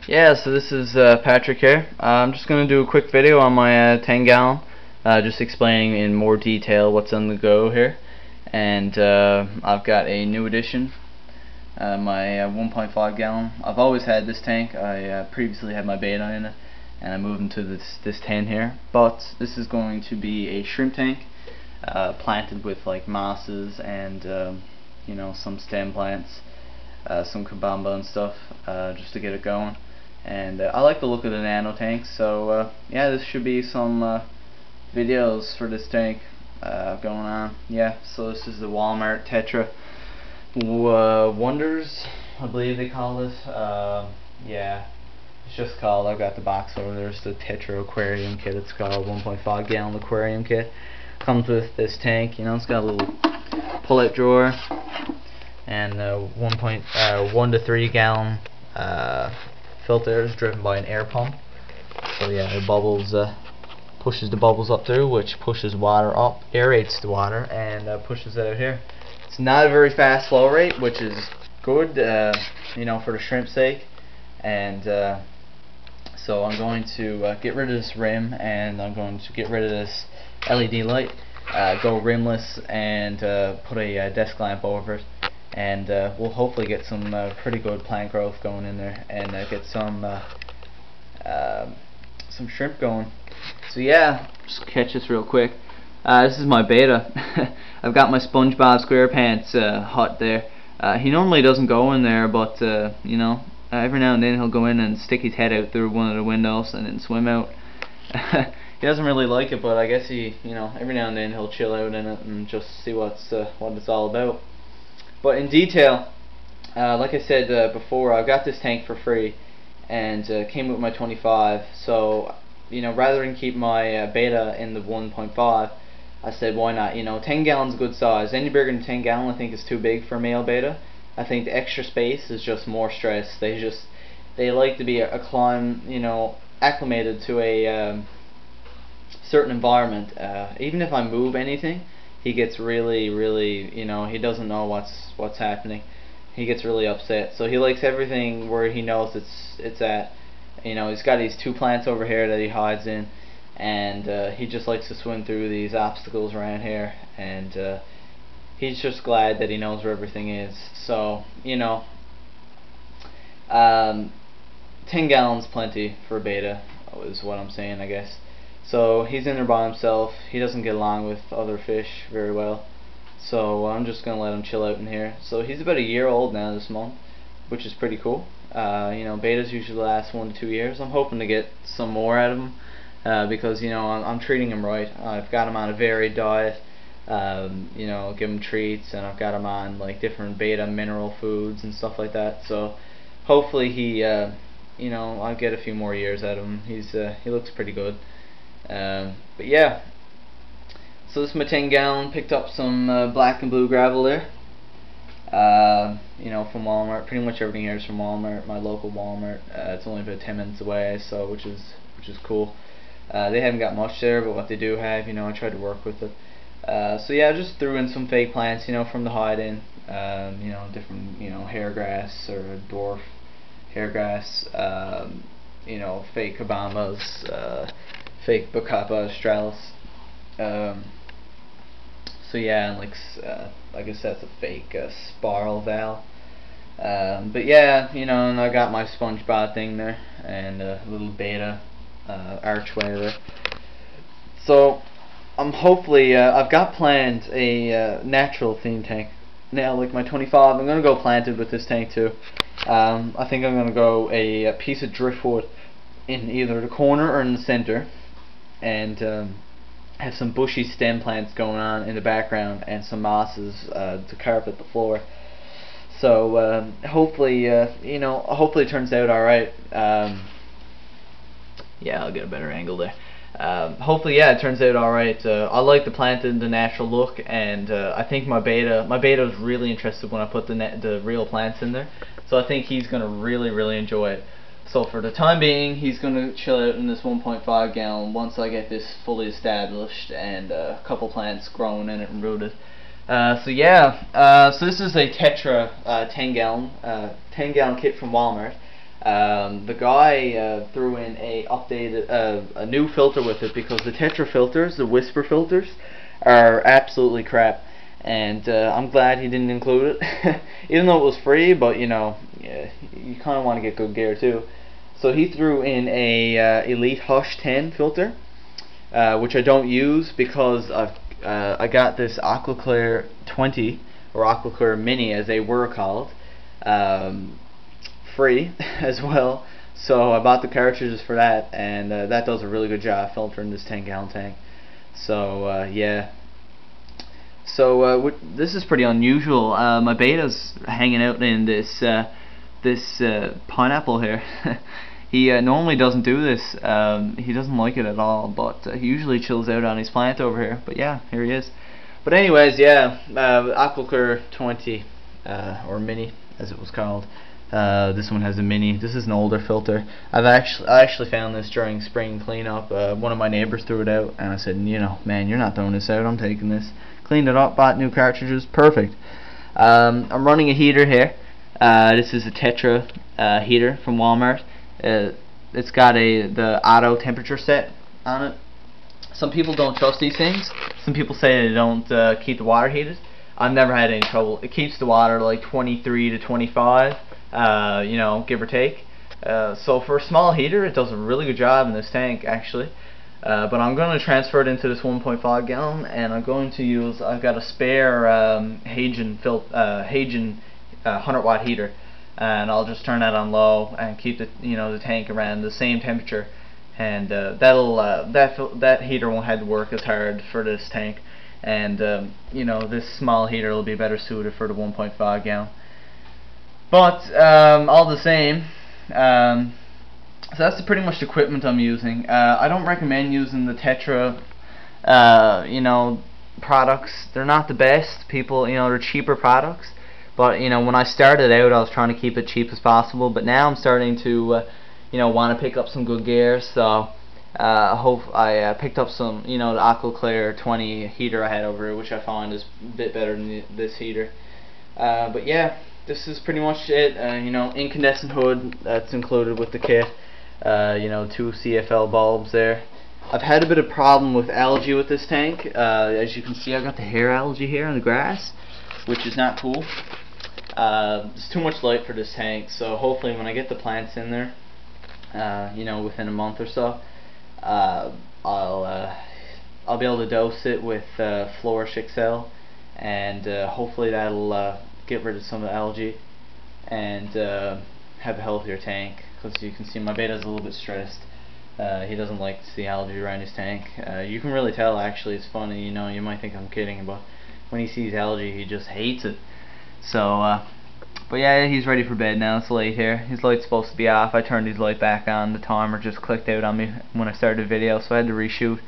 Yeah, so this is Patrick here. I'm just going to do a quick video on my 10 gallon, just explaining in more detail what's on the go here. And I've got a new addition, my 1.5 gallon. I've always had this tank. I previously had my betta in it, and I moved into this tin here. But this is going to be a shrimp tank, planted with like mosses and you know, some stem plants, some kabamba and stuff, just to get it going. And I like the look of the nano tank, so yeah, this should be some videos for this tank going on. Yeah, so this is the Walmart Tetra Wonders, I believe they call this. Yeah, it's just called, I've got the box over there. It's the Tetra aquarium kit. It's called 1.5 gallon aquarium kit. Comes with this tank, you know, it's got a little pull-out drawer and 1 to 3 gallon filter is driven by an air pump. So yeah, it bubbles, pushes the bubbles up through, which pushes water up, aerates the water, and pushes it out here. It's not a very fast flow rate, which is good, you know, for the shrimp's sake. And so I'm going to get rid of this rim, and I'm going to get rid of this LED light, go rimless, and put a desk lamp over it. And we'll hopefully get some pretty good plant growth going in there, and get some shrimp going. So yeah, just catch this real quick. This is my betta. I've got my SpongeBob SquarePants hut there. He normally doesn't go in there, but you know, every now and then he'll go in and stick his head out through one of the windows and then swim out. He doesn't really like it, but I guess he, you know, every now and then he'll chill out in it and just see what it's all about. But in detail, like I said before, I got this tank for free, and came with my 25. So, you know, rather than keep my betta in the 1.5, I said, why not? You know, 10 gallons is a good size. Any bigger than 10 gallon, I think, is too big for a male betta. I think the extra space is just more stress. They like to be you know, acclimated to a certain environment. Even if I move anything, he gets really, you know, he doesn't know what's happening. He gets really upset. So he likes everything where he knows it's at. You know, he's got these 2 plants over here that he hides in, and he just likes to swim through these obstacles around here, and he's just glad that he knows where everything is. So, you know, 10 gallons plenty for a betta is what I'm saying, I guess. So he's in there by himself. He doesn't get along with other fish very well, so I'm just gonna let him chill out in here. So he's about a year old now this month, which is pretty cool. You know, bettas usually last 1 to 2 years. I'm hoping to get some more out of him, because, you know, I'm treating him right. I've got him on a varied diet. You know, give him treats, and I've got him on like different betta mineral foods and stuff like that. So hopefully he, you know, I'll get a few more years out of him. He looks pretty good. But yeah, so this is my 10 gallon. Picked up some black and blue gravel there, you know, from Walmart. Pretty much everything here is from Walmart, my local Walmart. It's only about 10 minutes away, so which is cool. They haven't got much there, but what they do have, you know, I tried to work with it. So yeah, I just threw in some fake plants, you know, from the hide-in. You know, different, you know, hair grass or dwarf hair grass. You know, fake kabambas, fake Bacopa australis. So yeah, and like I said, it's a fake spiral valve. But yeah, you know, and I got my SpongeBob thing there, and a little betta archway there. So I'm hopefully, I've got planned a natural theme tank. Now, like my 25, I'm gonna go planted with this tank too. I think I'm gonna go a piece of driftwood in either the corner or in the center, and have some bushy stem plants going on in the background, and some mosses to carpet the floor. So hopefully, you know, hopefully it turns out alright. Yeah, I'll get a better angle there. Hopefully, yeah, it turns out alright. I like the planted, the natural look, and I think my betta was really interested when I put the real plants in there. So I think he's gonna really enjoy it. So for the time being, he's going to chill out in this 1.5 gallon once I get this fully established and a couple plants growing in it and rooted. So yeah, so this is a Tetra 10 gallon kit from Walmart. The guy threw in a new filter with it, because the Tetra filters, the Whisper filters, are absolutely crap. And I'm glad he didn't include it, even though it was free. But you know, yeah, you kind of want to get good gear too. So he threw in a Elite Hush 10 filter, which I don't use because I got this Aquaclear 20 or Aquaclear Mini, as they were called, free as well. So I bought the cartridges for that, and that does a really good job filtering this 10-gallon tank. So yeah. So this is pretty unusual. My beta's hanging out in this pineapple here. He normally doesn't do this. He doesn't like it at all, but he usually chills out on his plant over here. But yeah, here he is. But anyways, yeah, Aquaclear 20 or Mini, as it was called. This one has a Mini. This is an older filter. I actually found this during spring cleanup. One of my neighbors threw it out, and I said, you know, man, you're not throwing this out. I'm taking this. Cleaned it up, bought new cartridges. Perfect. I'm running a heater here. This is a Tetra heater from Walmart. It's got the auto temperature set on it. Some people don't trust these things. Some people say they don't keep the water heated. I've never had any trouble. It keeps the water like 23 to 25, you know, give or take. So for a small heater, it does a really good job in this tank, actually. But I'm going to transfer it into this 1.5 gallon, and I'm going to use, I've got a spare Hagen 100 watt heater, and I'll just turn that on low and keep the the tank around the same temperature, and that heater won't have to work as hard for this tank, and this small heater will be better suited for the 1.5 gallon. But all the same, so that's pretty much the equipment I'm using. I don't recommend using the Tetra products. They're not the best. People, they're cheaper products. But when I started out, I was trying to keep it cheap as possible. But now I'm starting to want to pick up some good gear. So I picked up some, the Aquaclear 20 heater I had over here, which I find is a bit better than this heater. But yeah, this is pretty much it. Incandescent hood that's included with the kit. 2 CFL bulbs there. I've had a bit of problem with algae with this tank. As you can see, I've got the hair algae here in the grass, which is not cool. It's too much light for this tank, so hopefully when I get the plants in there, within a month or so, I'll be able to dose it with Flourish XL, and hopefully that'll get rid of some of the algae and have a healthier tank. Because you can see my beta's a little bit stressed. He doesn't like to see algae around his tank. You can really tell, actually. It's funny, you might think I'm kidding, but when he sees algae, he just hates it. So, but yeah, he's ready for bed now. It's late here. His light's supposed to be off. I turned his light back on. The timer just clicked out on me when I started the video, so I had to reshoot.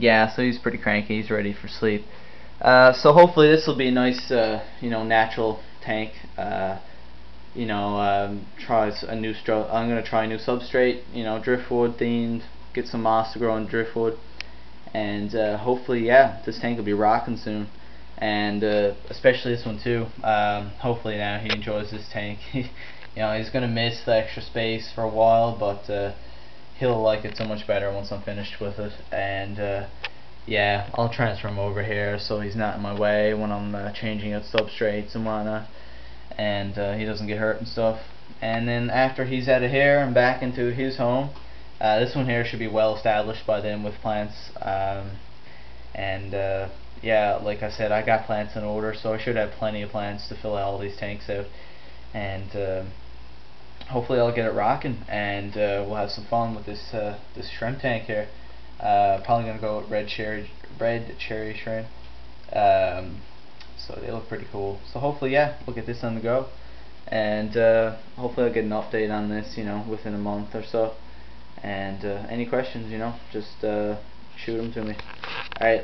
Yeah, so he's pretty cranky. He's ready for sleep. So hopefully this will be a nice, natural tank. Try a new I'm gonna try a new substrate, driftwood themed, get some moss to grow in driftwood, and hopefully, yeah, this tank will be rocking soon, and especially this one too. Hopefully now he enjoys this tank. He's gonna miss the extra space for a while, but he'll like it so much better once I'm finished with it, and yeah, I'll transfer him over here so he's not in my way when I'm changing out substrates and whatnot, and he doesn't get hurt and stuff. And then after he's out of here and back into his home, this one here should be well established by then with plants, yeah, like I said, I got plants in order, so I should have plenty of plants to fill all these tanks out, and hopefully I'll get it rocking, and we'll have some fun with this shrimp tank here. Probably gonna go with red cherry shrimp. So they look pretty cool. So hopefully, yeah, we'll get this on the go, and hopefully I'll get an update on this, within a month or so. And any questions, just shoot them to me. Alright.